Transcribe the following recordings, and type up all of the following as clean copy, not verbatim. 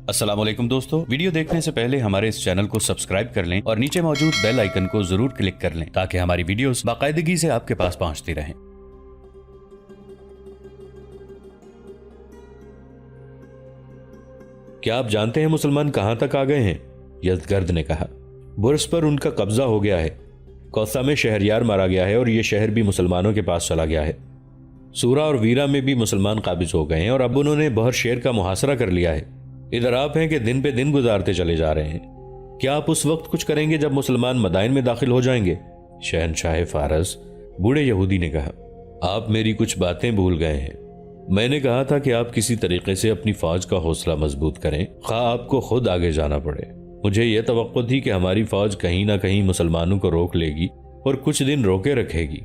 السلام علیکم دوستو، ویڈیو دیکھنے سے پہلے ہمارے اس چینل کو سبسکرائب کر لیں اور نیچے موجود بیل آئیکن کو ضرور کلک کر لیں تاکہ ہماری ویڈیوز باقاعدگی سے آپ کے پاس پہنچتی رہیں۔ کیا آپ جانتے ہیں مسلمان کہاں تک آ گئے ہیں؟ یزدگرد نے کہا۔ برس پر ان کا قبضہ ہو گیا ہے، کوسہ میں شہریار مارا گیا ہے اور یہ شہر بھی مسلمانوں کے پاس چلا گیا ہے۔ سورہ اور ویرا میں بھی مسلمان قابض ہو گئے ہیں اور اب انہوں نے بہر شیر کا محاصرہ کر لیا ہے۔ ادھر آپ ہیں کہ دن پہ دن گزارتے چلے جا رہے ہیں۔ کیا آپ اس وقت کچھ کریں گے جب مسلمان مدائن میں داخل ہو جائیں گے؟ شہنشاہ فارس بوڑھے یہودی نے کہا۔ آپ میری کچھ باتیں بھول گئے ہیں۔ میں نے کہا تھا کہ آپ کسی طریقے سے اپنی فوج کا حوصلہ مضبوط کریں، خواہ آپ کو خود آگے جانا پڑے۔ مجھے یہ توقع تھی کہ ہماری فوج کہیں نہ کہیں مسلمانوں کو روک لے گی اور کچھ دن روکے رکھے گی،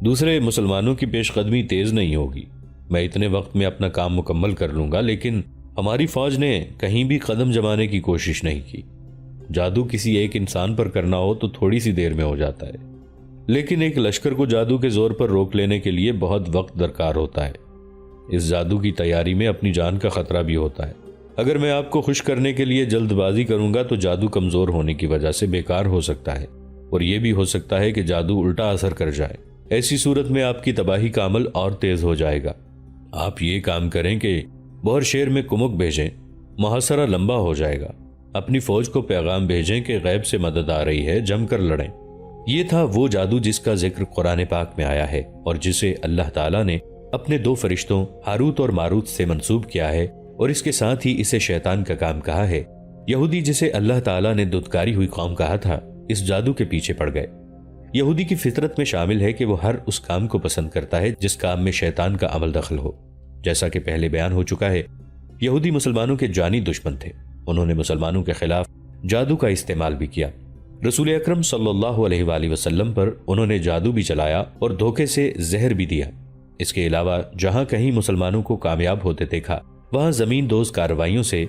دوسرے مسلمانوں کی پیش قدمی تیز نہیں ہوگی۔ میں اتنے وقت میں اپنا کام مکمل کر لوں گا، لیکن ہماری فوج نے کہیں بھی قدم جمانے کی کوشش نہیں کی۔ جادو کسی ایک انسان پر کرنا ہو تو تھوڑی سی دیر میں ہو جاتا ہے، لیکن ایک لشکر کو جادو کے زور پر روک لینے کے لیے بہت وقت درکار ہوتا ہے۔ اس جادو کی تیاری میں اپنی جان کا خطرہ بھی ہوتا ہے۔ اگر میں آپ کو خوش کرنے کے لیے جلد بازی کروں گا تو جادو کمزور ہونے کی وجہ سے بیکار ہو سکتا ہے، اور یہ بھی ہو سکتا ہے کہ جادو الٹا اثر کر جائے۔ ایسی صورت میں آپ کی تباہی کا عمل اور تیز ہو جائے گا۔ آپ یہ کام کریں کہ بہر شیر میں کمک بھیجیں، محاصرہ لمبا ہو جائے گا۔ اپنی فوج کو پیغام بھیجیں کہ غیب سے مدد آ رہی ہے، جم کر لڑیں۔ یہ تھا وہ جادو جس کا ذکر قرآن پاک میں آیا ہے اور جسے اللہ تعالیٰ نے اپنے دو فرشتوں ہاروت اور ماروت سے منسوب کیا ہے، اور اس کے ساتھ ہی اسے شیطان کا کام کہا ہے۔ یہودی جسے اللہ تعالیٰ نے دھتکاری ہوئی قوم کہا تھا، اس جادو کے پیچھے پڑ گئے۔ یہودی کی فطرت میں شامل ہے کہ وہ ہر اس کام کو پسند کرتا ہے جس کام میں شیطان کا عمل دخل ہو۔ جیسا کہ پہلے بیان ہو چکا ہے، یہودی مسلمانوں کے جانی دشمن تھے۔ انہوں نے مسلمانوں کے خلاف جادو کا استعمال بھی کیا۔ رسول اکرم صلی اللہ علیہ وآلہ وسلم پر انہوں نے جادو بھی چلایا اور دھوکے سے زہر بھی دیا۔ اس کے علاوہ جہاں کہیں مسلمانوں کو کامیاب ہوتے دیکھا، وہاں زمین دوز کارروائیوں سے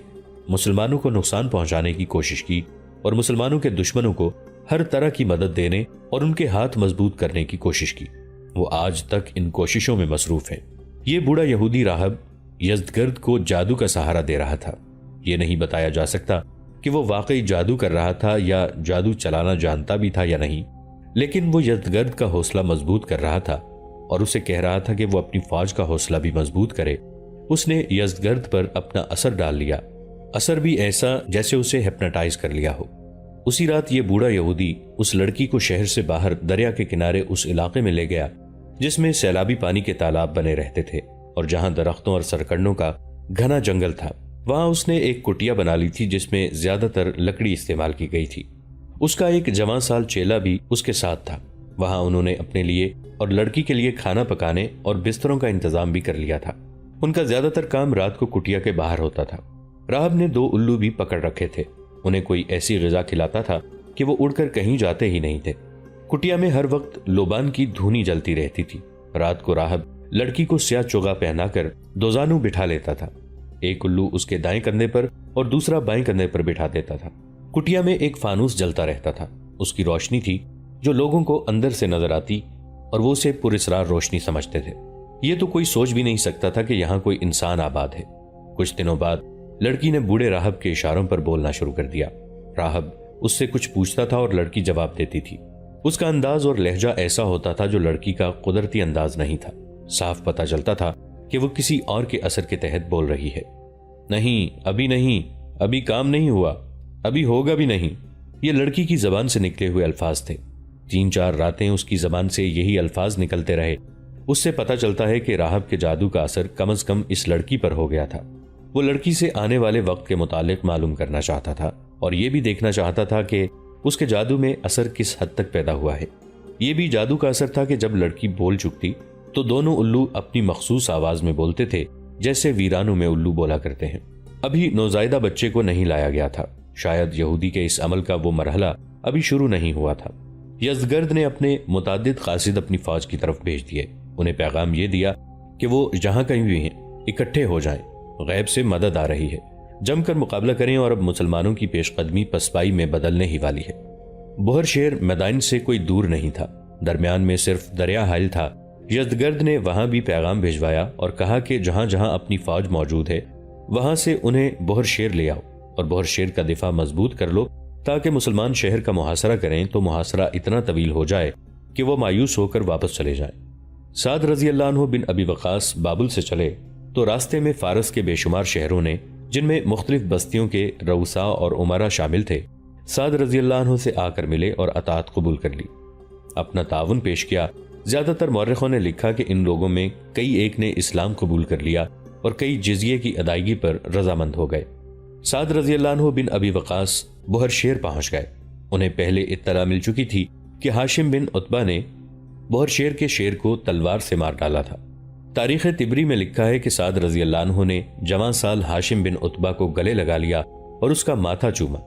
مسلمانوں کو نقصان پہنچانے کی کوشش کی اور مسلمانوں کے دشمنوں کو ہر طرح کی مدد دینے اور ان کے ہاتھ مضبوط کرنے کی کوشش کی۔ وہ آج تک ان کوششوں میں مصروف ہیں۔ یہ بوڑھا یہودی راہب یزدگرد کو جادو کا سہارا دے رہا تھا۔ یہ نہیں بتایا جا سکتا کہ وہ واقعی جادو کر رہا تھا یا جادو چلانا جانتا بھی تھا یا نہیں، لیکن وہ یزدگرد کا حوصلہ مضبوط کر رہا تھا اور اسے کہہ رہا تھا کہ وہ اپنی فوج کا حوصلہ بھی مضبوط کرے۔ اس نے یزدگرد پر اپنا اثر ڈال لیا، اثر بھی ایسا جیسے اسے ہپناٹائز کر لیا ہو۔ اسی رات یہ بوڑھا یہودی اس لڑکی کو شہر سے باہر دریا کے کنارے اس علاقے میں لے گیا جس میں سیلابی پانی کے تالاب بنے رہتے تھے اور جہاں درختوں اور سرکنڈوں کا گھنا جنگل تھا۔ وہاں اس نے ایک کٹیا بنا لی تھی جس میں زیادہ تر لکڑی استعمال کی گئی تھی۔ اس کا ایک جوان سال چیلا بھی اس کے ساتھ تھا۔ وہاں انہوں نے اپنے لیے اور لڑکی کے لیے کھانا پکانے اور بستروں کا انتظام بھی کر لیا تھا۔ ان کا زیادہ تر کام رات کو کٹیا کے باہر ہوتا تھا۔ راہب نے 2 الو بھی پکڑ رکھے تھے۔ انہیں کوئی ایسی غذا کھلاتا تھا کہ وہ اڑ کر کہیں جاتے ہی نہیں تھے۔ کٹیا میں ہر وقت لوبان کی دھونی جلتی رہتی تھی۔ رات کو راہب لڑکی کو سیاہ چوگا پہنا کر دوزانوں بٹھا لیتا تھا۔ ایک الو اس کے دائیں کندھے پر اور دوسرا بائیں کندھے پر بٹھا دیتا تھا۔ کٹیا میں ایک فانوس جلتا رہتا تھا۔ اس کی روشنی تھی جو لوگوں کو اندر سے نظر آتی اور وہ اسے پراسرار روشنی سمجھتے تھے۔ یہ تو کوئی سوچ بھی نہیں سکتا تھا کہ یہاں کوئی انسان آباد ہے۔ کچھ دنوں بعد لڑکی نے بوڑھے راہب کے اشاروں پر بولنا شروع کر دیا۔ راہب اس سے کچھ پوچھتا تھا اور لڑکی جواب دیتی تھی۔ اس کا انداز اور لہجہ ایسا ہوتا تھا جو لڑکی کا قدرتی انداز نہیں تھا۔ صاف پتہ چلتا تھا کہ وہ کسی اور کے اثر کے تحت بول رہی ہے۔ نہیں، ابھی کام نہیں ہوا، ابھی ہوگا بھی نہیں، یہ لڑکی کی زبان سے نکلے ہوئے الفاظ تھے۔ 3-4 راتیں اس کی زبان سے یہی الفاظ نکلتے رہے۔ اس سے پتہ چلتا ہے کہ راہب کے جادو کا اثر کم از کم اس لڑکی پر ہو گیا تھا۔ وہ لڑکی سے آنے والے وقت کے متعلق معلوم کرنا چاہتا تھا اور یہ بھی دیکھنا چاہتا تھا کہ اس کے جادو میں اثر کس حد تک پیدا ہوا ہے۔ یہ بھی جادو کا اثر تھا کہ جب لڑکی بول چکتی تو دونوں الو اپنی مخصوص آواز میں بولتے تھے، جیسے ویرانوں میں الو بولا کرتے ہیں۔ ابھی نوزائیدہ بچے کو نہیں لایا گیا تھا۔ شاید یہودی کے اس عمل کا وہ مرحلہ ابھی شروع نہیں ہوا تھا۔ یزدگرد نے اپنے متعدد قاصد اپنی فوج کی طرف بھیج دیے۔ انہیں پیغام یہ دیا کہ وہ جہاں کہیں بھی ہیں اکٹھے ہو جائیں، غیب سے مدد آ رہی ہے، جم کر مقابلہ کریں اور اب مسلمانوں کی پیش قدمی پسپائی میں بدلنے ہی والی ہے۔ بہر شیر میدان سے کوئی دور نہیں تھا، درمیان میں صرف دریا حائل تھا۔ یزدگرد نے وہاں بھی پیغام بھیجوایا اور کہا کہ جہاں جہاں اپنی فوج موجود ہے وہاں سے انہیں بہر شیر لے آؤ اور بہر شیر کا دفاع مضبوط کر لو تاکہ مسلمان شہر کا محاصرہ کریں تو محاصرہ اتنا طویل ہو جائے کہ وہ مایوس ہو کر واپس چلے جائیں۔ سعد رضی اللہ عنہ بن ابی وقاص بابل سے چلے تو راستے میں فارس کے بے شمار شہروں نے، جن میں مختلف بستیوں کے رؤساء اور امراء شامل تھے، سعد رضی اللہ عنہ سے آ کر ملے اور اطاعت قبول کر لی، اپنا تعاون پیش کیا۔ زیادہ تر مورخوں نے لکھا کہ ان لوگوں میں کئی ایک نے اسلام قبول کر لیا اور کئی جزیے کی ادائیگی پر رضامند ہو گئے۔ سعد رضی اللہ عنہ بن ابی وقاص بہر شیر پہنچ گئے۔ انہیں پہلے اطلاع مل چکی تھی کہ ہاشم بن عتبہ نے بہر شیر کے شیر کو تلوار سے مار ڈالا تھا۔ تاریخ طبری میں لکھا ہے کہ سعد رضی اللہ عنہ نے جوان سال ہاشم بن عتبہ کو گلے لگا لیا اور اس کا ماتھا چوما۔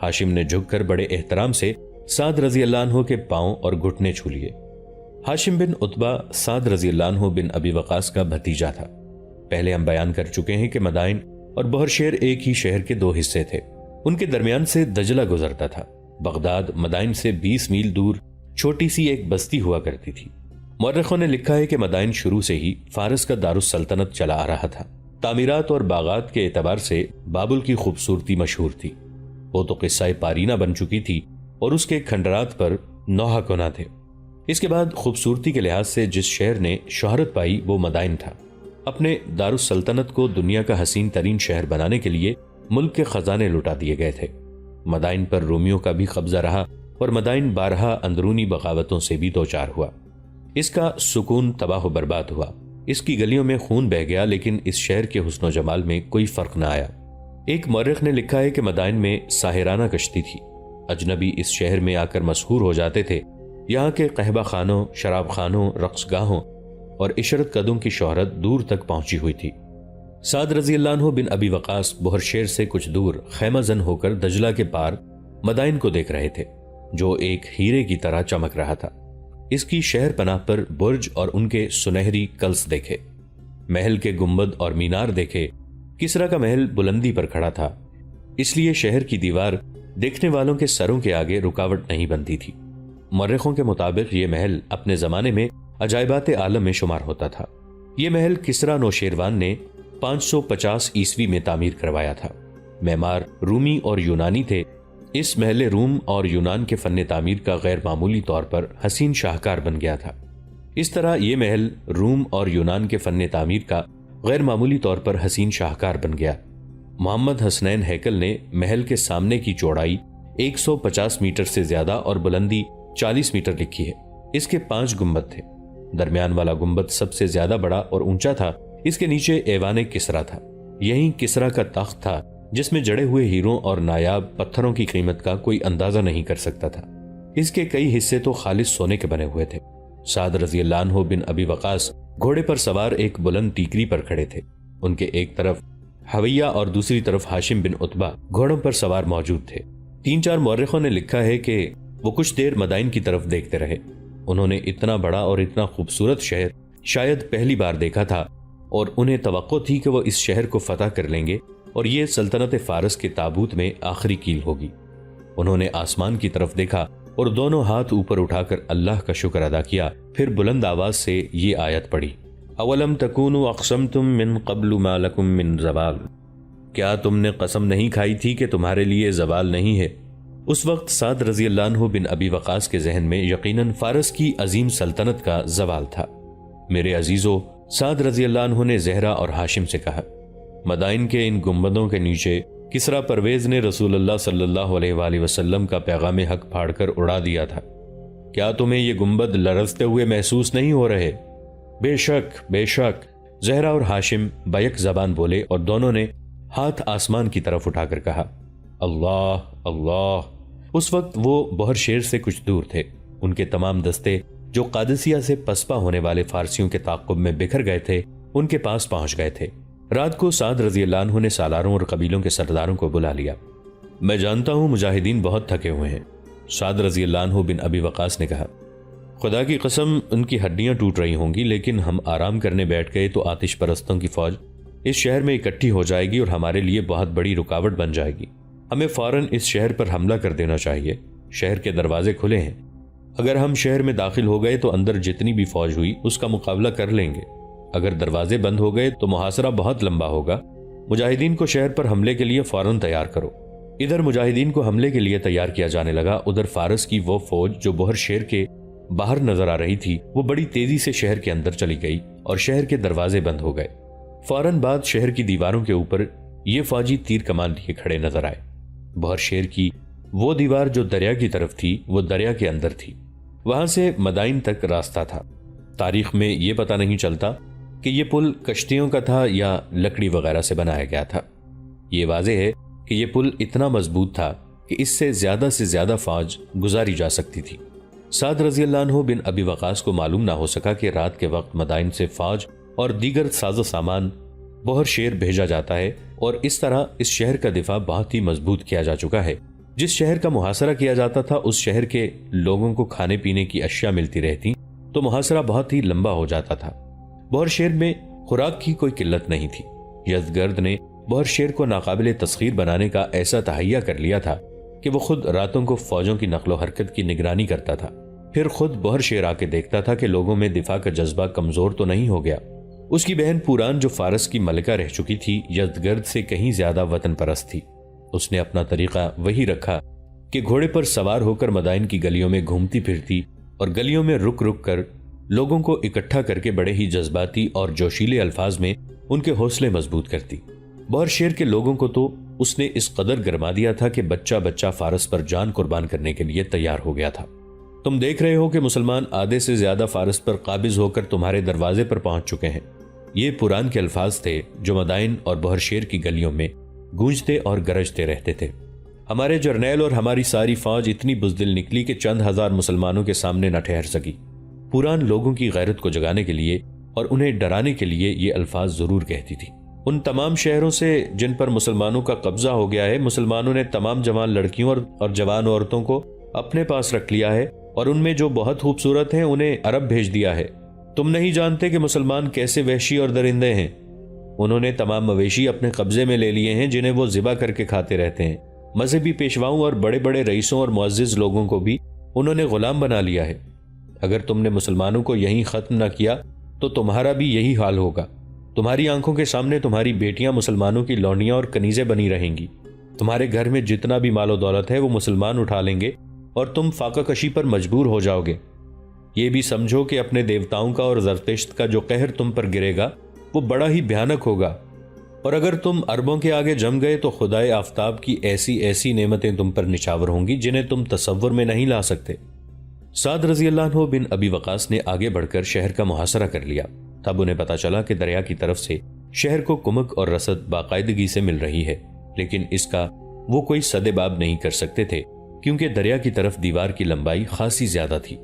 ہاشم نے جھک کر بڑے احترام سے سعد رضی اللہ عنہ کے پاؤں اور گھٹنے چھو لیے۔ ہاشم بن عتبہ سعد رضی اللہ عنہ بن ابی وقاص کا بھتیجا تھا۔ پہلے ہم بیان کر چکے ہیں کہ مدائن اور بہر شیر ایک ہی شہر کے دو حصے تھے۔ ان کے درمیان سے دجلہ گزرتا تھا۔ بغداد مدائن سے 20 میل دور چھوٹی سی ایک بستی ہوا کرتی تھی۔ مورخوں نے لکھا ہے کہ مدائن شروع سے ہی فارس کا دارالسلطنت چلا آ رہا تھا۔ تعمیرات اور باغات کے اعتبار سے بابل کی خوبصورتی مشہور تھی۔ وہ تو قصہ پارینہ بن چکی تھی اور اس کے کھنڈرات پر نوحہ کنا تھے۔ اس کے بعد خوبصورتی کے لحاظ سے جس شہر نے شہرت پائی وہ مدائن تھا۔ اپنے دارالسلطنت کو دنیا کا حسین ترین شہر بنانے کے لیے ملک کے خزانے لٹا دیے گئے تھے۔ مدائن پر رومیوں کا بھی قبضہ رہا اور مدائن بارہا اندرونی بغاوتوں سے بھی دوچار ہوا۔ اس کا سکون تباہ و برباد ہوا۔ اس کی گلیوں میں خون بہہ گیا، لیکن اس شہر کے حسن و جمال میں کوئی فرق نہ آیا۔ ایک مورخ نے لکھا ہے کہ مدائن میں ساحرانہ کشتی تھی۔ اجنبی اس شہر میں آ کر مسحور ہو جاتے تھے۔ یہاں کے قہبہ خانوں، شراب خانوں، رقص گاہوں اور عشرت قدوں کی شہرت دور تک پہنچی ہوئی تھی۔ سعد رضی اللہ عنہ بن ابی وقاص بہر شیر سے کچھ دور خیمہ زن ہو کر دجلہ کے پار مدائن کو دیکھ رہے تھے، جو ایک ہیرے کی طرح چمک رہا تھا۔ اس کی شہر پناہ پر برج اور ان کے سنہری کلس دیکھے، محل کے گنبد اور مینار دیکھے۔ کسرا کا محل بلندی پر کھڑا تھا، اس لیے شہر کی دیوار دیکھنے والوں کے سروں کے آگے رکاوٹ نہیں بنتی تھی۔ مورخوں کے مطابق یہ محل اپنے زمانے میں عجائبات عالم میں شمار ہوتا تھا۔ یہ محل کسرا نوشیروان نے 550 عیسوی میں تعمیر کروایا تھا۔ معمار رومی اور یونانی تھے۔ اس محل روم اور یونان کے فن تعمیر کا غیر معمولی طور پر حسین شاہکار بن گیا تھا۔ اس طرح یہ محل روم اور یونان کے فن تعمیر کا غیر معمولی طور پر حسین شاہکار بن گیا۔ محمد حسنین ہیکل نے محل کے سامنے کی چوڑائی 150 میٹر سے زیادہ اور بلندی 40 میٹر لکھی ہے۔ اس کے 5 گنبد تھے۔ درمیان والا گنبد سب سے زیادہ بڑا اور اونچا تھا۔ اس کے نیچے ایوان کسرا تھا۔ یہیں کسرا کا تخت تھا، جس میں جڑے ہوئے ہیروں اور نایاب پتھروں کی قیمت کا کوئی اندازہ نہیں کر سکتا تھا۔ اس کے کئی حصے تو خالص سونے کے بنے ہوئے تھے۔ سعد رضی اللہ عنہ بن ابی وقاص گھوڑے پر سوار ایک بلند ٹیکری پر کھڑے تھے۔ ان کے ایک طرف حویہ اور دوسری طرف ہاشم بن عتبہ گھوڑوں پر سوار موجود تھے۔ 3-4 مورخوں نے لکھا ہے کہ وہ کچھ دیر مدائن کی طرف دیکھتے رہے۔ انہوں نے اتنا بڑا اور اتنا خوبصورت شہر شاید پہلی بار دیکھا تھا، اور انہیں توقع تھی کہ وہ اس شہر کو فتح کر لیں گے اور یہ سلطنت فارس کے تابوت میں آخری کیل ہوگی۔ انہوں نے آسمان کی طرف دیکھا اور دونوں ہاتھ اوپر اٹھا کر اللہ کا شکر ادا کیا، پھر بلند آواز سے یہ آیت پڑھی، اولم تکونوا اقسمتم من قبل ما لکم من زوال، کیا تم نے قسم نہیں کھائی تھی کہ تمہارے لیے زوال نہیں ہے؟ اس وقت سعد رضی اللہ عنہ بن ابی وقاص کے ذہن میں یقیناً فارس کی عظیم سلطنت کا زوال تھا۔ میرے عزیزو، سعد رضی اللہ عنہ نے زہرا اور ہاشم سے کہا، مدائن کے ان گنبدوں کے نیچے کسرا پرویز نے رسول اللہ صلی اللہ علیہ وآلہ وسلم کا پیغام حق پھاڑ کر اڑا دیا تھا۔ کیا تمہیں یہ گنبد لرزتے ہوئے محسوس نہیں ہو رہے؟ بے شک، بے شک، زہرا اور ہاشم بیک زبان بولے اور دونوں نے ہاتھ آسمان کی طرف اٹھا کر کہا، اللہ اللہ۔ اس وقت وہ بہر شیر سے کچھ دور تھے۔ ان کے تمام دستے جو قادسیہ سے پسپا ہونے والے فارسیوں کے تعاقب میں بکھر گئے تھے، ان کے پاس پہنچ گئے تھے۔ رات کو سعد رضی اللہ عنہ نے سالاروں اور قبیلوں کے سرداروں کو بلا لیا۔ میں جانتا ہوں مجاہدین بہت تھکے ہوئے ہیں، سعد رضی اللہ عنہ بن ابی وقاص نے کہا۔ خدا کی قسم ان کی ہڈیاں ٹوٹ رہی ہوں گی، لیکن ہم آرام کرنے بیٹھ گئے تو آتش پرستوں کی فوج اس شہر میں اکٹھی ہو جائے گی اور ہمارے لیے بہت بڑی رکاوٹ بن جائے گی۔ ہمیں فوراً اس شہر پر حملہ کر دینا چاہیے۔ شہر کے دروازے کھلے ہیں، اگر ہم شہر میں داخل ہو گئے تو اندر جتنی بھی فوج ہوئی اس کا مقابلہ کر لیں گے۔ اگر دروازے بند ہو گئے تو محاصرہ بہت لمبا ہوگا، مجاہدین کو شہر پر حملے کے لیے فوراً تیار کرو۔ ادھر مجاہدین کو حملے کے لیے تیار کیا جانے لگا، ادھر فارس کی وہ فوج جو بہر شیر کے باہر نظر آ رہی تھی وہ بڑی تیزی سے شہر کے اندر چلی گئی اور شہر کے دروازے بند ہو گئے۔ فوراً بعد شہر کی دیواروں کے اوپر یہ فوجی تیر کمان لیے کھڑے نظر آئے۔ بہر شیر کی وہ دیوار جو دریا کی طرف تھی وہ دریا کے اندر تھی، وہاں سے مدائن تک راستہ تھا۔ تاریخ میں یہ پتہ نہیں چلتا کہ یہ پل کشتیوں کا تھا یا لکڑی وغیرہ سے بنایا گیا تھا۔ یہ واضح ہے کہ یہ پل اتنا مضبوط تھا کہ اس سے زیادہ فوج گزاری جا سکتی تھی۔ سعد رضی اللہ عنہ بن ابی وقاص کو معلوم نہ ہو سکا کہ رات کے وقت مدائن سے فوج اور دیگر ساز و سامان بہر شیر بھیجا جاتا ہے، اور اس طرح اس شہر کا دفاع بہت ہی مضبوط کیا جا چکا ہے۔ جس شہر کا محاصرہ کیا جاتا تھا اس شہر کے لوگوں کو کھانے پینے کی اشیاء ملتی رہتی تو محاصرہ بہت ہی لمبا ہو جاتا تھا۔ بہر شیر میں خوراک کی کوئی قلت نہیں تھی۔ یزدگرد نے بہر شیر کو ناقابل تسخیر بنانے کا ایسا تہیہ کر لیا تھا کہ وہ خود راتوں کو فوجوں کی نقل و حرکت کی نگرانی کرتا تھا، پھر خود بہر شیر آ کے دیکھتا تھا کہ لوگوں میں دفاع کا جذبہ کمزور تو نہیں ہو گیا۔ اس کی بہن پوران جو فارس کی ملکہ رہ چکی تھی یزدگرد سے کہیں زیادہ وطن پرست تھی۔ اس نے اپنا طریقہ وہی رکھا کہ گھوڑے پر سوار ہو کر مدائن کی گلیوں میں گھومتی پھرتی اور گلیوں میں رک رک کر لوگوں کو اکٹھا کر کے بڑے ہی جذباتی اور جوشیلے الفاظ میں ان کے حوصلے مضبوط کرتی۔ بہر شیر کے لوگوں کو تو اس نے اس قدر گرما دیا تھا کہ بچہ بچہ فارس پر جان قربان کرنے کے لیے تیار ہو گیا تھا۔ تم دیکھ رہے ہو کہ مسلمان آدھے سے زیادہ فارس پر قابض ہو کر تمہارے دروازے پر پہنچ چکے ہیں۔ یہ پران کے الفاظ تھے جو مدائن اور بہر شیر کی گلیوں میں گونجتے اور گرجتے رہتے تھے۔ ہمارے جرنیل اور ہماری ساری فوج اتنی بزدل نکلی کہ چند ہزار مسلمانوں کے سامنے نہ ٹھہر سکی۔ پران لوگوں کی غیرت کو جگانے کے لیے اور انہیں ڈرانے کے لیے یہ الفاظ ضرور کہتی تھی۔ ان تمام شہروں سے جن پر مسلمانوں کا قبضہ ہو گیا ہے، مسلمانوں نے تمام جوان لڑکیوں اور جوان عورتوں کو اپنے پاس رکھ لیا ہے، اور ان میں جو بہت خوبصورت ہیں انہیں عرب بھیج دیا ہے۔ تم نہیں جانتے کہ مسلمان کیسے وحشی اور درندے ہیں۔ انہوں نے تمام مویشی اپنے قبضے میں لے لیے ہیں جنہیں وہ ذبح کر کے کھاتے رہتے ہیں۔ مذہبی پیشواؤں اور بڑے بڑے رئیسوں اور معزز لوگوں کو بھی انہوں نے غلام بنا لیا ہے۔ اگر تم نے مسلمانوں کو یہیں ختم نہ کیا تو تمہارا بھی یہی حال ہوگا۔ تمہاری آنکھوں کے سامنے تمہاری بیٹیاں مسلمانوں کی لونڈیاں اور کنیزیں بنی رہیں گی۔ تمہارے گھر میں جتنا بھی مال و دولت ہے وہ مسلمان اٹھا لیں گے اور تم فاقہ کشی پر مجبور ہو جاؤ گے۔ یہ بھی سمجھو کہ اپنے دیوتاؤں کا اور زرتشت کا جو قہر تم پر گرے گا وہ بڑا ہی بھیانک ہوگا، اور اگر تم عربوں کے آگے جم گئے تو خدائے آفتاب کی ایسی نعمتیں تم پر نچاور ہوں گی جنہیں تم تصور میں نہیں لا سکتے۔ سعد رضی اللہ عنہ بن ابی وقاص نے آگے بڑھ کر شہر کا محاصرہ کر لیا۔ تب انہیں پتا چلا کہ دریا کی طرف سے شہر کو کمک اور رسد باقاعدگی سے مل رہی ہے، لیکن اس کا وہ کوئی سدباب نہیں کر سکتے تھے کیونکہ دریا کی طرف دیوار کی لمبائی خاصی زیادہ تھی۔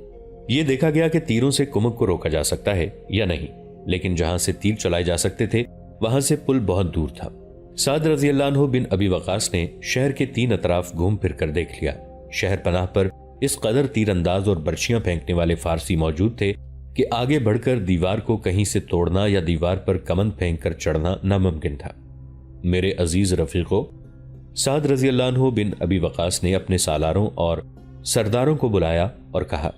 یہ دیکھا گیا کہ تیروں سے کمک کو روکا جا سکتا ہے یا نہیں، لیکن جہاں سے تیر چلائے جا سکتے تھے وہاں سے پل بہت دور تھا۔ سعد رضی اللہ عنہ بن ابی وقاص نے شہر کے تین اطراف گھوم پھر کر دیکھ لیا۔ شہر پناہ پر اس قدر تیر انداز اور برچیاں پھینکنے والے فارسی موجود تھے کہ آگے بڑھ کر دیوار کو کہیں سے توڑنا یا دیوار پر کمند پھینک کر چڑھنا ناممکن تھا۔ میرے عزیز رفیقو، سعد رضی اللہ عنہ بن ابی وقاص نے اپنے سالاروں اور سرداروں کو بلایا اور کہا،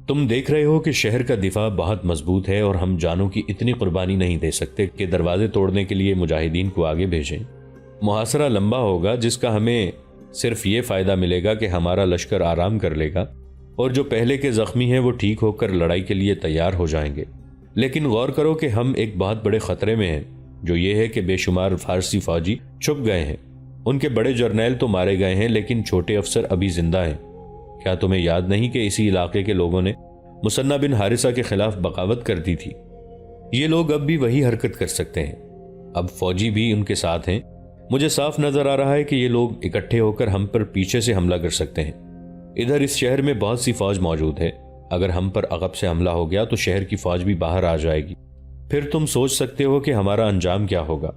تم دیکھ رہے ہو کہ شہر کا دفاع بہت مضبوط ہے اور ہم جانوں کی اتنی قربانی نہیں دے سکتے کہ دروازے توڑنے کے لیے مجاہدین کو آگے بھیجیں۔ محاصرہ لمبا ہوگا جس کا ہمیں صرف یہ فائدہ ملے گا کہ ہمارا لشکر آرام کر لے گا اور جو پہلے کے زخمی ہیں وہ ٹھیک ہو کر لڑائی کے لیے تیار ہو جائیں گے۔ لیکن غور کرو کہ ہم ایک بہت بڑے خطرے میں ہیں، جو یہ ہے کہ بے شمار فارسی فوجی چھپ گئے ہیں۔ ان کے بڑے جرنیل تو مارے گئے ہیں لیکن چھوٹے افسر ابھی زندہ ہیں۔ کیا تمہیں یاد نہیں کہ اسی علاقے کے لوگوں نے مثنیٰ بن حارثہ کے خلاف بغاوت کر دی تھی؟ یہ لوگ اب بھی وہی حرکت کر سکتے ہیں۔ اب فوجی بھی ان کے ساتھ ہیں۔ مجھے صاف نظر آ رہا ہے کہ یہ لوگ اکٹھے ہو کر ہم پر پیچھے سے حملہ کر سکتے ہیں۔ ادھر اس شہر میں بہت سی فوج موجود ہے، اگر ہم پر عقب سے حملہ ہو گیا تو شہر کی فوج بھی باہر آ جائے گی۔ پھر تم سوچ سکتے ہو کہ ہمارا انجام کیا ہوگا۔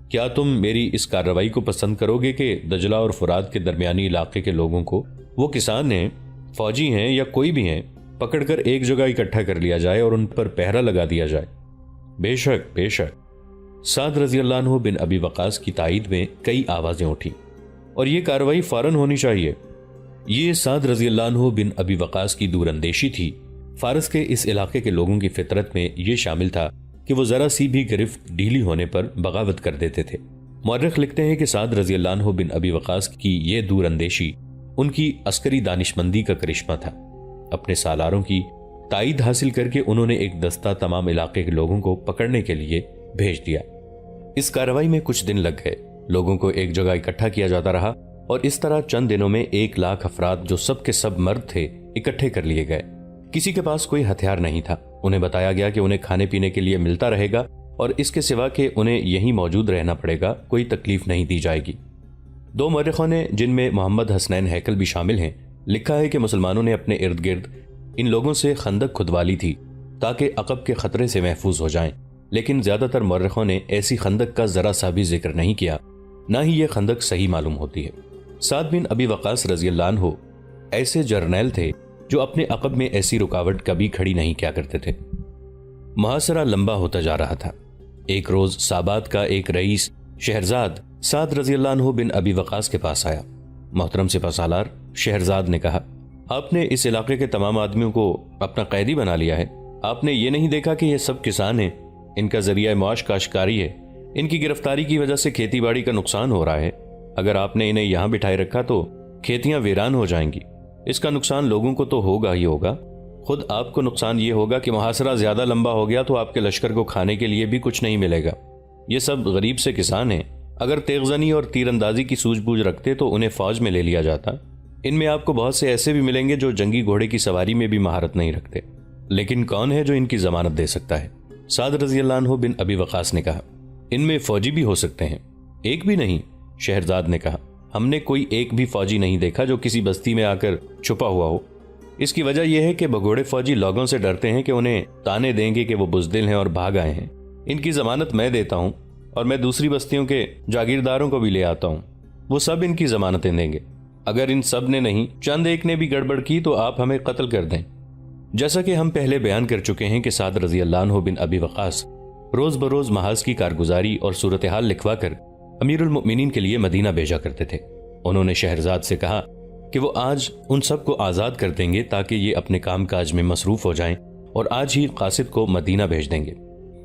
کیا تم میری اس کارروائی کو پسند کرو گے کہ دجلہ اور فرات کے درمیانی علاقے کے لوگوں کو، وہ کسان ہیں، فوجی ہیں یا کوئی بھی ہیں، پکڑ کر ایک جگہ اکٹھا کر لیا جائے اور ان پر پہرا لگا دیا جائے؟ بے شک بے شک۔ سعد رضی اللہ عنہ بن ابی وقاص کی تائید میں کئی آوازیں اٹھیں، اور یہ کارروائی فوراً ہونی چاہیے۔ یہ سعد رضی اللہ عنہ بن ابی وقاص کی دور اندیشی تھی۔ فارس کے اس علاقے کے لوگوں کی فطرت میں یہ شامل تھا کہ وہ ذرا سی بھی گرفت ڈھیلی ہونے پر بغاوت کر دیتے تھے۔ مورخ لکھتے ہیں کہ سعد رضی اللہ عنہ بن ابی وقاص کی یہ دور اندیشی ان کی عسکری دانشمندی کا کرشمہ تھا۔ اپنے سالاروں کی تائید حاصل کر کے انہوں نے ایک دستہ تمام علاقے کے لوگوں کو پکڑنے کے لیے بھیج دیا۔ اس کارروائی میں کچھ دن لگ گئے، لوگوں کو ایک جگہ اکٹھا کیا جاتا رہا اور اس طرح چند دنوں میں 1,00,000 افراد جو سب کے سب مرد تھے اکٹھے کر لیے گئے۔ کسی کے پاس کوئی ہتھیار نہیں تھا۔ انہیں بتایا گیا کہ انہیں کھانے پینے کے لیے ملتا رہے گا اور اس کے سوا کہ انہیں یہیں موجود رہنا پڑے گا، کوئی تکلیف نہیں دی جائے گی۔ 2 مورخوں نے، جن میں محمد حسنین ہیکل بھی شامل ہیں، لکھا ہے کہ مسلمانوں نے اپنے ارد گرد ان لوگوں سے خندق کھدوا لی تھی تاکہ عقب کے خطرے سے محفوظ ہو جائیں، لیکن زیادہ تر مورخوں نے ایسی خندق کا ذرا سا بھی ذکر نہیں کیا، نہ ہی یہ خندق صحیح معلوم ہوتی ہے۔ سعد بن ابی وقاص رضی اللہ عنہ ایسے جرنیل تھے جو اپنے عقب میں ایسی رکاوٹ کبھی کھڑی نہیں کیا کرتے تھے۔ محاصرہ لمبا ہوتا جا رہا تھا۔ ایک روز سابات کا ایک رئیس شہرزاد سعد رضی اللہ عنہ بن ابی وقاص کے پاس آیا۔ محترم سپہ سالار، شہرزاد نے کہا، آپ نے اس علاقے کے تمام آدمیوں کو اپنا قیدی بنا لیا ہے۔ آپ نے یہ نہیں دیکھا کہ یہ سب کسان ہیں، ان کا ذریعہ معاش کاشتکاری ہے، ان کی گرفتاری کی وجہ سے کھیتی باڑی کا نقصان ہو رہا ہے۔ اگر آپ نے انہیں یہاں بٹھائے رکھا تو کھیتیاں ویران ہو جائیں گی۔ اس کا نقصان لوگوں کو تو ہوگا ہی ہوگا، خود آپ کو نقصان یہ ہوگا کہ محاصرہ زیادہ لمبا ہو گیا تو آپ کے لشکر کو کھانے کے لیے بھی کچھ نہیں ملے گا۔ یہ سب غریب سے کسان ہیں، اگر تیغ زنی اور تیر اندازی کی سوجھ بوجھ رکھتے تو انہیں فوج میں لے لیا جاتا۔ ان میں آپ کو بہت سے ایسے بھی ملیں گے جو جنگی گھوڑے کی سواری میں بھی مہارت نہیں رکھتے، لیکن کون ہے جو ان کی ضمانت دے سکتا ہے؟ سعد رضی اللہ عنہ بن ابی وقاص نے کہا، ان میں فوجی بھی ہو سکتے ہیں۔ ایک بھی نہیں، شہرزاد نے کہا، ہم نے کوئی ایک بھی فوجی نہیں دیکھا جو کسی بستی میں آ کر چھپا ہوا ہو۔ اس کی وجہ یہ ہے کہ بگوڑے فوجی لوگوں سے ڈرتے ہیں کہ انہیں تانے دیں گے کہ وہ بزدل ہیں اور بھاگ آئے ہیں۔ ان کی ضمانت میں دیتا ہوں اور میں دوسری بستیوں کے جاگیرداروں کو بھی لے آتا ہوں، وہ سب ان کی ضمانتیں دیں گے۔ اگر ان سب نے نہیں، چند ایک نے بھی گڑبڑ کی تو آپ ہمیں قتل کر دیں۔ جیسا کہ ہم پہلے بیان کر چکے ہیں کہ سعد رضی اللہ عنہ بن ابی وقاص روز بروز محاذ کی کارگزاری اور صورتحال لکھوا کر امیر المؤمنین کے لیے مدینہ بھیجا کرتے تھے۔ انہوں نے شہرزاد سے کہا کہ وہ آج ان سب کو آزاد کر دیں گے تاکہ یہ اپنے کام کاج میں مصروف ہو جائیں اور آج ہی قاصد کو مدینہ بھیج دیں گے۔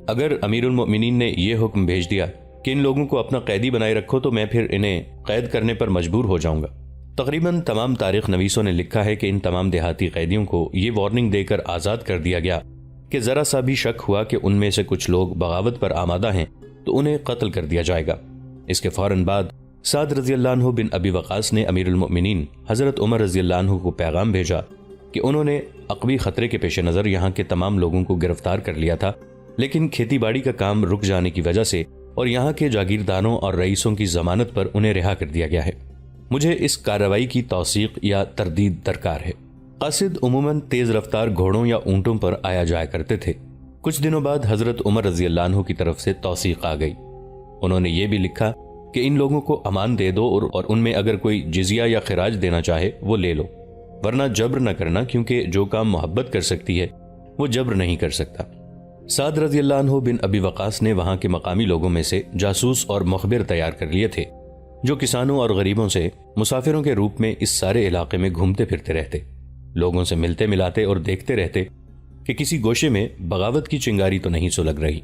اگر امیر المؤمنین نے یہ حکم بھیج دیا کہ ان لوگوں کو اپنا قیدی بنائے رکھو تو میں پھر انہیں قید کرنے پر مجبور ہو جاؤں گا۔ تقریباً تمام تاریخ نویسوں نے لکھا ہے کہ ان تمام دیہاتی قیدیوں کو یہ وارننگ دے کر آزاد کر دیا گیا کہ ذرا سا بھی شک ہوا کہ ان میں سے کچھ لوگ بغاوت پر آمادہ ہیں تو انہیں قتل کر دیا جائے گا۔ اس کے فوراً بعد سعد رضی اللہ عنہ بن ابی وقاص نے امیر المؤمنین حضرت عمر رضی اللہ عنہ کو پیغام بھیجا کہ انہوں نے عقبی خطرے کے پیش نظر یہاں کے تمام لوگوں کو گرفتار کر لیا تھا، لیکن کھیتی باڑی کا کام رک جانے کی وجہ سے اور یہاں کے جاگیرداروں اور رئیسوں کی ضمانت پر انہیں رہا کر دیا گیا ہے۔ مجھے اس کارروائی کی توثیق یا تردید درکار ہے۔ قاصد عموماً تیز رفتار گھوڑوں یا اونٹوں پر آیا جایا کرتے تھے۔ کچھ دنوں بعد حضرت عمر رضی اللہ عنہ کی طرف سے توثیق آ گئی۔ انہوں نے یہ بھی لکھا کہ ان لوگوں کو امان دے دو اور ان میں اگر کوئی جزیہ یا خراج دینا چاہے وہ لے لو، ورنہ جبر نہ کرنا، کیونکہ جو کام محبت کر سکتی ہے وہ جبر نہیں کر سکتا۔ سعد رضی اللہ عنہ بن ابی وقاص نے وہاں کے مقامی لوگوں میں سے جاسوس اور مخبر تیار کر لیے تھے جو کسانوں اور غریبوں سے مسافروں کے روپ میں اس سارے علاقے میں گھومتے پھرتے رہتے، لوگوں سے ملتے ملاتے اور دیکھتے رہتے کہ کسی گوشے میں بغاوت کی چنگاری تو نہیں سلگ رہی۔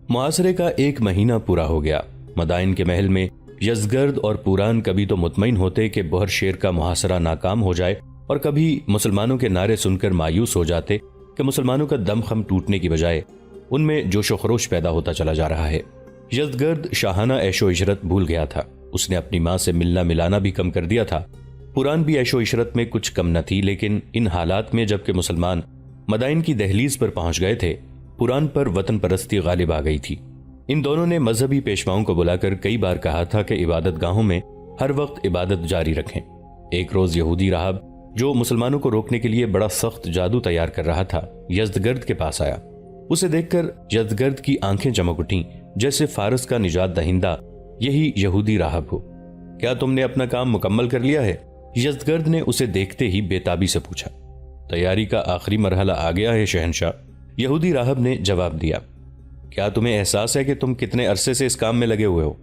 محاصرے کا 1 مہینہ پورا ہو گیا۔ مدائن کے محل میں یزدگرد اور پوران کبھی تو مطمئن ہوتے کہ بہر شیر کا محاصرہ ناکام ہو جائے اور کبھی مسلمانوں کے نعرے سن کر مایوس ہو جاتے کہ مسلمانوں کا دم خم ٹوٹنے کی بجائے ان میں جوش و خروش پیدا ہوتا چلا جا رہا ہے۔ یزدگرد شاہانہ عیش و عشرت بھول گیا تھا، اس نے اپنی ماں سے ملنا ملانا بھی کم کر دیا تھا۔ پوران بھی عیش و عشرت میں کچھ کم نہ تھی، لیکن ان حالات میں جب کہ مسلمان مدائن کی دہلیز پر پہنچ گئے تھے، پوران پر وطن پرستی غالب آ گئی تھی۔ ان دونوں نے مذہبی پیشواؤں کو بلا کر کئی بار کہا تھا کہ عبادت گاہوں میں ہر وقت عبادت جاری رکھیں۔ ایک روز یہودی راہب جو مسلمانوں کو روکنے کے لیے بڑا سخت جادو تیار کر رہا تھا یزدگرد کے پاس آیا۔ اسے دیکھ کر یزدگرد کی آنکھیں چمک اٹھیں جیسے فارس کا نجات دہندہ یہی یہودی راہب ہو۔ کیا تم نے اپنا کام مکمل کر لیا ہے؟ یزدگرد نے اسے دیکھتے ہی بےتابی سے پوچھا۔ تیاری کا آخری مرحلہ آ گیا ہے شہنشاہ، یہودی راہب نے جواب دیا۔ کیا تمہیں احساس ہے کہ تم کتنے عرصے سے اس کام میں لگے ہوئے ہو؟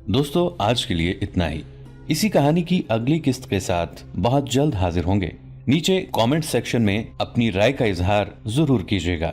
دوستو، آج کے لیے اتنا ہی۔ اسی کہانی کی اگلی قسط کے ساتھ بہت جلد حاضر ہوں گے۔ نیچے کامنٹ سیکشن میں اپنی رائے کا اظہار ضرور کیجیے گا۔